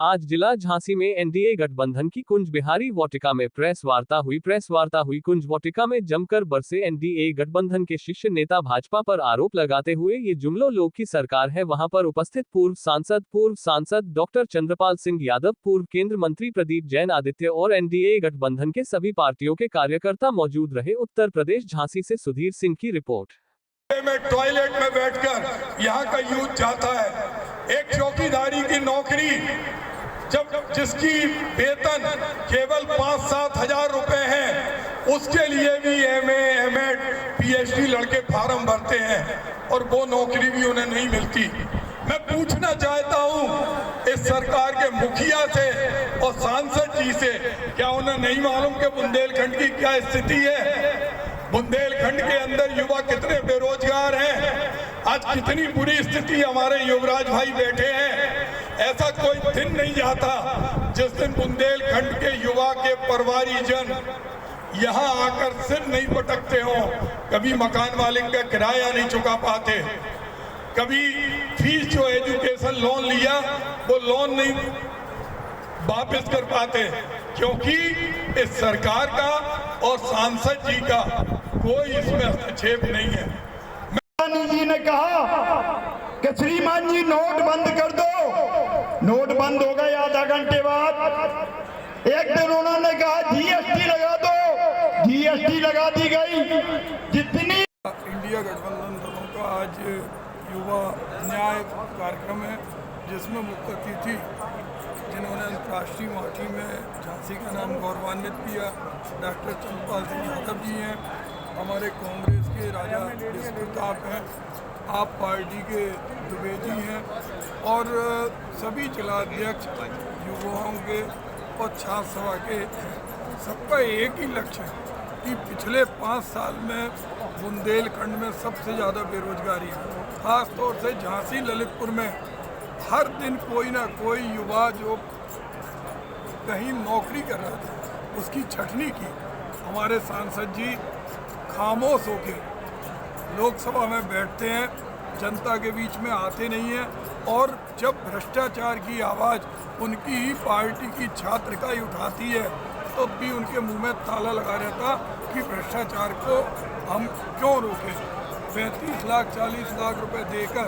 आज जिला झांसी में एनडीए गठबंधन की कुंज बिहारी वाटिका में प्रेस वार्ता हुई। कुंज वाटिका में जमकर बरसे एनडीए गठबंधन के शीर्ष नेता भाजपा पर आरोप लगाते हुए ये जुमलों लोग की सरकार है। वहां पर उपस्थित पूर्व सांसद डॉक्टर चंद्रपाल सिंह यादव, पूर्व केंद्र मंत्री प्रदीप जैन आदित्य और एनडीए गठबंधन के सभी पार्टियों के कार्यकर्ता मौजूद रहे। उत्तर प्रदेश झांसी से सुधीर सिंह की रिपोर्ट। टॉयलेट में बैठकर यहाँ का यूथ चाहता है एक चौकीदारी की नौकरी, जब जिसकी वेतन केवल 5-7 हजार रुपए है, उसके लिए भी एमए, एमएड, पीएचडी लड़के फार्म भरते हैं और वो नौकरी भी उन्हें नहीं मिलती। मैं पूछना चाहता हूं इस सरकार के मुखिया से और सांसद जी से, क्या उन्हें नहीं मालूम कि बुंदेलखंड की क्या स्थिति है? बुंदेलखंड के अंदर युवा कितने बेरोजगार हैं, आज कितनी बुरी स्थिति हमारे युवराज भाई बैठे हैं। ऐसा कोई दिन नहीं जाता जिस दिन बुंदेलखंड के युवा के परिवारी जन यहाँ आकर सिर नहीं पटकते हो। कभी मकान मालिक का किराया नहीं चुका पाते, कभी फीस जो एजुकेशन लोन लिया वो लोन नहीं वापस कर पाते, क्योंकि इस सरकार का और सांसद जी का कोई इसमें हस्तक्षेप नहीं है। जी ने कहा कि श्रीमान जी नोट बंद कर दो, नोट बंद हो गए। आधा घंटे बाद एक दिन उन्होंने कहा जीएसटी लगा दो, जीएसटी लगा दी गई। जितनी इंडिया गठबंधन दलों का आज युवा न्याय कार्यक्रम है, जिसमें मुख्य अतिथि जिन्होंने अंतर्राष्ट्रीय माटी में झांसी का नाम गौरवान्वित किया, डॉक्टर चंद्रपाल सिंह यादव जी हैं। हमारे कांग्रेस के राजा प्रताप हैं, आप पार्टी के द्विवेदी हैं और सभी जिलाध्यक्ष युवाओं के और छात्र सभा के सबका एक ही लक्ष्य है कि पिछले 5 साल में बुंदेलखंड में सबसे ज़्यादा बेरोजगारी है। खास तौर से झांसी ललितपुर में हर दिन कोई ना कोई युवा जो कहीं नौकरी कर रहा था उसकी छटनी की। हमारे सांसद जी खामोश होके लोकसभा में बैठते हैं, जनता के बीच में आते नहीं हैं, और जब भ्रष्टाचार की आवाज़ उनकी ही पार्टी की छात्र इकाई उठाती है तो भी उनके मुंह में ताला लगा रहता कि भ्रष्टाचार को हम क्यों रोकें। 35 लाख 40 लाख रुपए देकर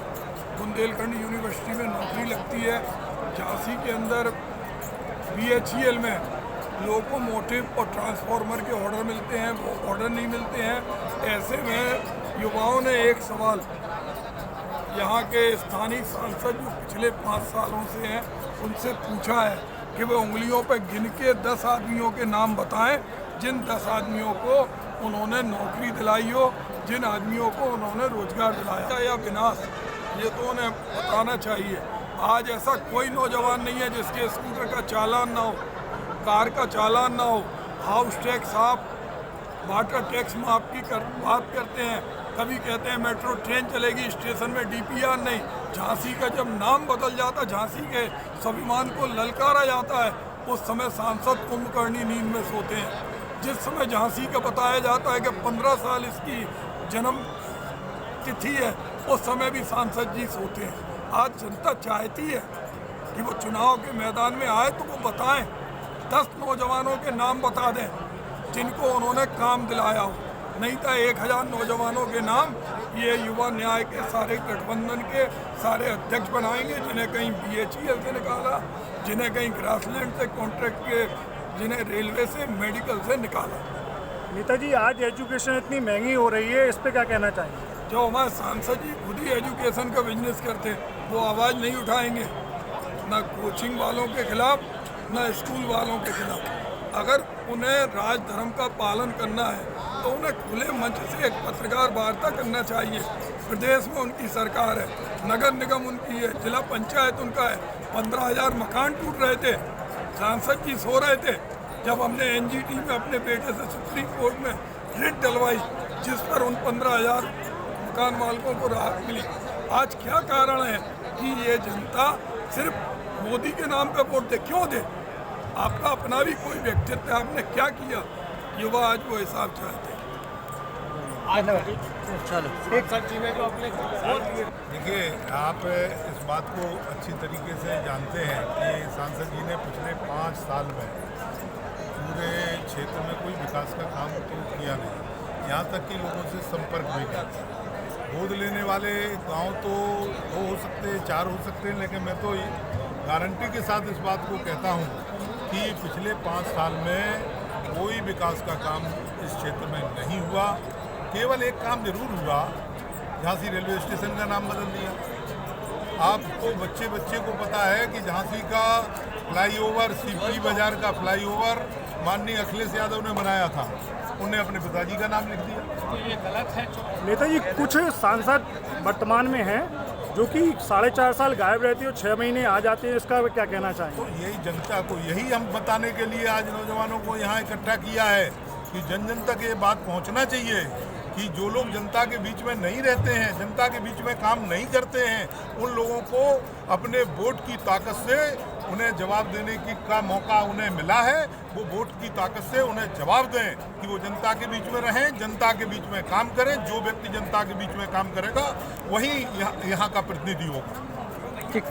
बुंदेलखंड यूनिवर्सिटी में नौकरी लगती है। झांसी के अंदर BHEL में लोकोमोटिव और ट्रांसफार्मर के ऑर्डर मिलते हैं, वो ऑर्डर नहीं मिलते हैं। ऐसे में युवाओं ने एक सवाल यहाँ के स्थानीय सांसद जो पिछले 5 सालों से हैं उनसे पूछा है कि वे उंगलियों पर गिन के 10 आदमियों के नाम बताएं जिन 10 आदमियों को उन्होंने नौकरी दिलाई हो, जिन आदमियों को उन्होंने रोजगार दिलाया या विनाश, ये तो उन्हें बताना चाहिए। आज ऐसा कोई नौजवान नहीं है जिसके स्कूटर का चालान ना हो, कार का चालान ना हो। हाउस टैक्स आप वाटर टैक्स माफ की बात करते हैं, कभी कहते हैं मेट्रो ट्रेन चलेगी, स्टेशन में DPR नहीं। झांसी का जब नाम बदल जाता, झांसी के स्वाभिमान को ललकारा जाता है, उस समय सांसद कुंभकर्णी नींद में सोते हैं। जिस समय झांसी का बताया जाता है कि 15 साल इसकी जन्म तिथि है, उस समय भी सांसद जी सोते हैं। आज जनता चाहती है कि वो चुनाव के मैदान में आए तो वो बताएं, 10 नौजवानों के नाम बता दें जिनको उन्होंने काम दिलाया हो, नहीं तो 1000 नौजवानों के नाम ये युवा न्याय के सारे गठबंधन के सारे अध्यक्ष बनाएंगे, जिन्हें कहीं BHEL से निकाला, जिन्हें कहीं ग्रासलैंड से कॉन्ट्रैक्ट के, जिन्हें रेलवे से, मेडिकल से निकाला। नेताजी, आज एजुकेशन इतनी महंगी हो रही है, इस पर क्या कहना चाहिए? जो हमारे सांसद जी खुद ही एजुकेशन का बिजनेस करते हैं, वो आवाज़ नहीं उठाएंगे, ना कोचिंग वालों के खिलाफ, ना स्कूल वालों के खिलाफ। अगर उन्हें राज धर्म का पालन करना है तो उन्हें खुले मंच से एक पत्रकार वार्ता करना चाहिए। प्रदेश में उनकी सरकार है, नगर निगम उनकी है, जिला पंचायत उनका है। 15,000 मकान टूट रहे थे, सांसद जी सो रहे थे जब हमने NGT में अपने बेटे से सुप्रीम कोर्ट में रिट डलवाई, जिस पर उन 15,000 मकान मालिकों को राहत मिली। आज क्या कारण है कि ये जनता सिर्फ मोदी के नाम पे वोट दे? क्यों दे? आपका अपना भी कोई व्यक्तित्व है, आपने क्या किया? युवा आज वो हिसाब चाहते हैं। देखिए, आप इस बात को अच्छी तरीके से जानते हैं कि सांसद जी ने पिछले 5 साल में पूरे क्षेत्र में कोई विकास का काम तो किया नहीं, यहाँ तक कि लोगों से संपर्क भी नहीं। गोद लेने वाले गांव तो 2 हो सकते हैं, 4 हो सकते हैं, लेकिन मैं तो गारंटी के साथ इस बात को कहता हूँ कि पिछले 5 साल में कोई विकास का काम इस क्षेत्र में नहीं हुआ। केवल एक काम जरूर हुआ, झांसी रेलवे स्टेशन का नाम बदल दिया। आपको बच्चे को पता है कि झांसी का फ्लाईओवर, सीपी बाजार का फ्लाईओवर माननीय अखिलेश यादव ने बनाया था, उन्हें अपने पिताजी का नाम लिख दिया। तो ये गलत है। नेताजी, कुछ सांसद वर्तमान में हैं जो कि 4.5 साल गायब रहती है और 6 महीने आ जाते हैं, इसका क्या कहना चाहेंगे? तो यही जनता को, यही हम बताने के लिए आज नौजवानों को यहाँ इकट्ठा किया है कि जन जन तक ये बात पहुँचना चाहिए कि जो लोग जनता के बीच में नहीं रहते हैं, जनता के बीच में काम नहीं करते हैं, उन लोगों को अपने वोट की ताकत से उन्हें जवाब देने का मौका उन्हें मिला है। वो वोट की ताकत से उन्हें जवाब दें कि वो जनता के बीच में रहें, जनता के बीच में काम करें। जो व्यक्ति जनता के बीच में काम करेगा वही यहाँ का प्रतिनिधि होगा। ठीक।